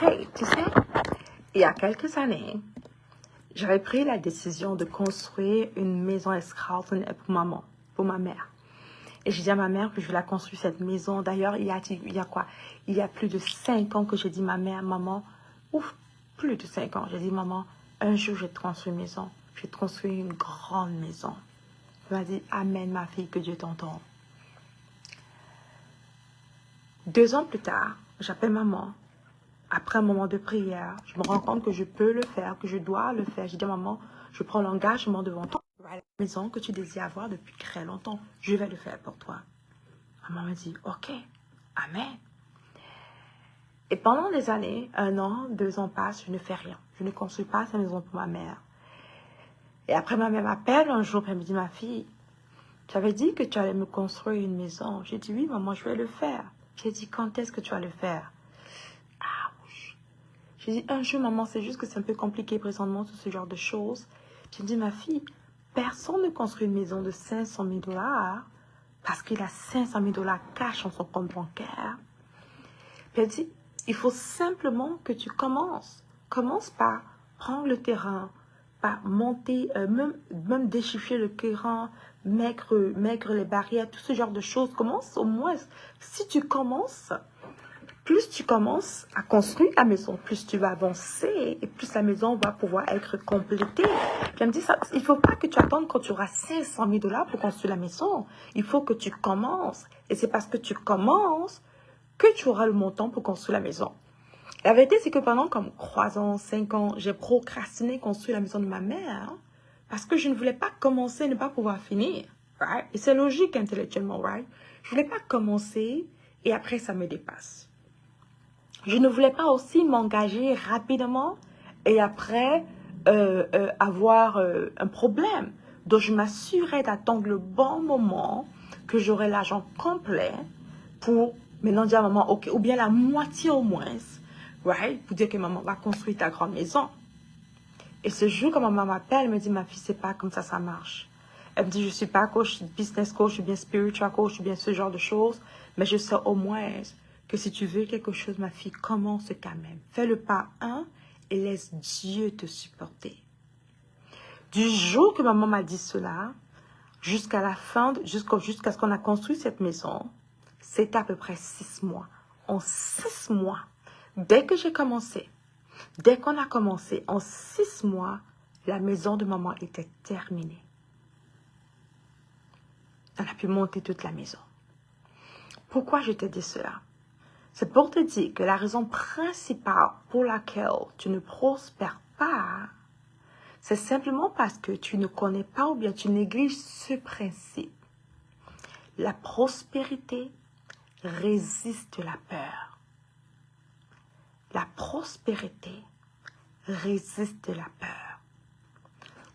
Hey, tu sais, il y a quelques années, j'avais pris la décision de construire une maison extraordinaire pour maman, pour ma mère. Et j'ai dit à ma mère que je vais la construire, cette maison. D'ailleurs, il y a quoi? Il y a plus de 5 ans que j'ai dit à ma mère, maman, ouf, plus de 5 ans, j'ai dit, maman, un jour, je vais te construire une maison. Je vais te construire une grande maison. Elle m'a dit, amen, ma fille, que Dieu t'entende. 2 ans plus tard, j'appelle maman. Après un moment de prière, je me rends compte que je peux le faire, que je dois le faire. Je dis à maman, je prends l'engagement devant toi. La maison que tu désires avoir depuis très longtemps, je vais le faire pour toi. Maman me dit, ok, amen. Et pendant des années, 1 an, 2 ans passent, je ne fais rien. Je ne construis pas cette maison pour ma mère. Et après, ma mère m'appelle un jour, elle me dit, ma fille, tu avais dit que tu allais me construire une maison. J'ai dit, oui, maman, je vais le faire. J'ai dit, quand est-ce que tu vas le faire? J'ai dit, un jour, maman, c'est juste que c'est un peu compliqué présentement, tout ce genre de choses. J'ai dit, ma fille, personne ne construit une maison de 500 000 $ parce qu'il a 500 000 $ cash en son compte bancaire. Puis elle dit, il faut simplement que tu commences. Commence par prendre le terrain, par monter, même déchiffrer le terrain, mettre les barrières, tout ce genre de choses. Commence au moins, si tu commences... Plus tu commences à construire la maison, plus tu vas avancer et plus la maison va pouvoir être complétée. Puis elle me dit, ça, il ne faut pas que tu attendes quand tu auras 500 000 $ pour construire la maison. Il faut que tu commences. Et c'est parce que tu commences que tu auras le montant pour construire la maison. La vérité, c'est que pendant comme 3 ans, 5 ans, j'ai procrastiné construire la maison de ma mère parce que je ne voulais pas commencer et ne pas pouvoir finir. Right? Et c'est logique intellectuellement, right? Je ne voulais pas commencer et après ça me dépasse. Je ne voulais pas aussi m'engager rapidement et après avoir un problème. Donc, je m'assurais d'attendre le bon moment que j'aurais l'argent complet pour maintenant dire à maman, ok, ou bien la moitié au moins, right, pour dire que maman va construire ta grande maison. Et ce jour, quand maman m'appelle, elle me dit, ma fille, c'est pas comme ça marche. Elle me dit, je suis pas coach, business coach, je suis bien spiritual coach, je suis bien ce genre de choses, mais je sais au moins que si tu veux quelque chose, ma fille, commence quand même. Fais le pas 1 et laisse Dieu te supporter. Du jour que maman m'a dit cela, jusqu'à la fin, jusqu'à ce qu'on a construit cette maison, c'est à peu près 6 mois. En 6 mois, dès que j'ai commencé, dès qu'on a commencé, en 6 mois, la maison de maman était terminée. Elle a pu monter toute la maison. Pourquoi je te dis cela? C'est pour te dire que la raison principale pour laquelle tu ne prospères pas, c'est simplement parce que tu ne connais pas ou bien tu négliges ce principe. La prospérité résiste la peur. La prospérité résiste la peur.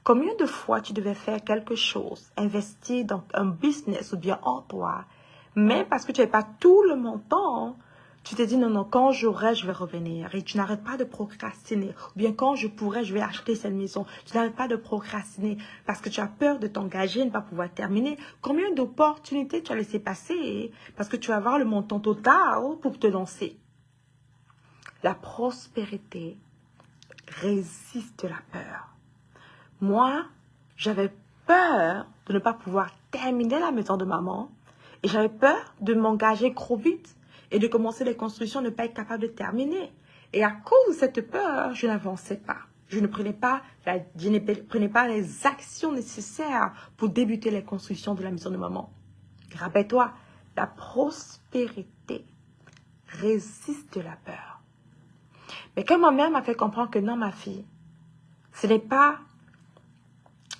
Combien de fois tu devais faire quelque chose, investir dans un business ou bien en toi, mais parce que tu n'avais pas tout le montant, tu te dis non, quand j'aurai, je vais revenir. Et tu n'arrêtes pas de procrastiner. Ou bien quand je pourrai, je vais acheter cette maison. Tu n'arrêtes pas de procrastiner parce que tu as peur de t'engager et ne pas pouvoir terminer. Combien d'opportunités tu as laissé passer parce que tu vas avoir le montant total pour te lancer. La prospérité résiste la peur. Moi, j'avais peur de ne pas pouvoir terminer la maison de maman et j'avais peur de m'engager trop vite et de commencer les constructions, ne pas être capable de terminer. Et à cause de cette peur, je n'avançais pas. Je ne prenais pas les actions nécessaires pour débuter les constructions de la maison de maman. Rappelle-toi, la prospérité résiste la peur. Mais quand ma mère m'a fait comprendre que non, ma fille, ce n'est pas...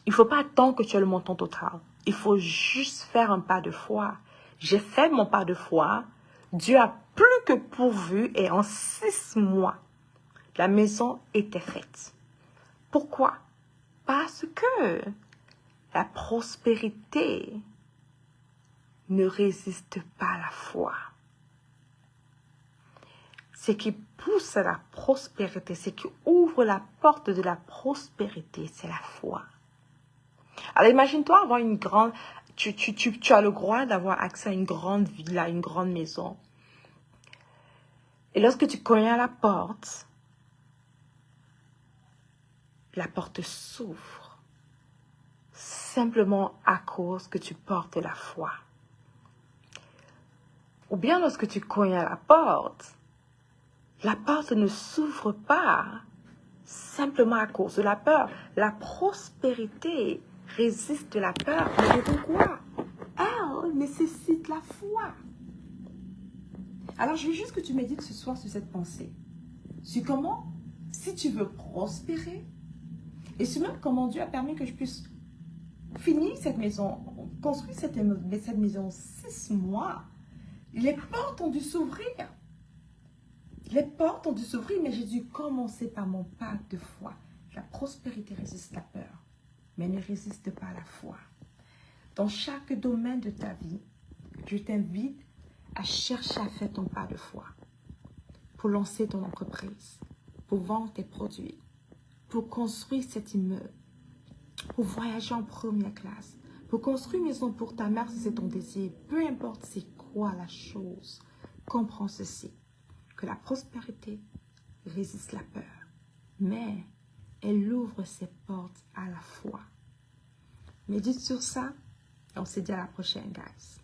Il ne faut pas attendre que tu aies le montant total. Il faut juste faire un pas de foi. J'ai fait mon pas de foi. Dieu a plus que pourvu et en 6 mois, la maison était faite. Pourquoi? Parce que la prospérité ne résiste pas à la foi. Ce qui pousse à la prospérité, ce qui ouvre la porte de la prospérité, c'est la foi. Alors imagine-toi avoir une grande... Tu as le droit d'avoir accès à une grande villa, une grande maison. Et lorsque tu cognes à la porte s'ouvre. Simplement à cause que tu portes la foi. Ou bien lorsque tu cognes à la porte ne s'ouvre pas simplement à cause de la peur. La prospérité résiste la peur. Mais pourquoi? Elle nécessite la foi. Alors, je veux juste que tu médites ce soir sur cette pensée. Sur comment, si tu veux prospérer, et sur même comment Dieu a permis que je puisse finir cette maison, construire cette maison 6 mois, les portes ont dû s'ouvrir. Les portes ont dû s'ouvrir, mais j'ai dû commencer par mon pas de foi. La prospérité résiste la peur, mais ne résiste pas à la foi. Dans chaque domaine de ta vie, je t'invite à chercher à faire ton pas de foi pour lancer ton entreprise, pour vendre tes produits, pour construire cet immeuble, pour voyager en première classe, pour construire une maison pour ta mère si c'est ton désir. Peu importe c'est quoi la chose, comprends ceci, que la prospérité résiste la peur, mais elle ouvre ses portes à la foi. Médite sur ça et on se dit à la prochaine, guys.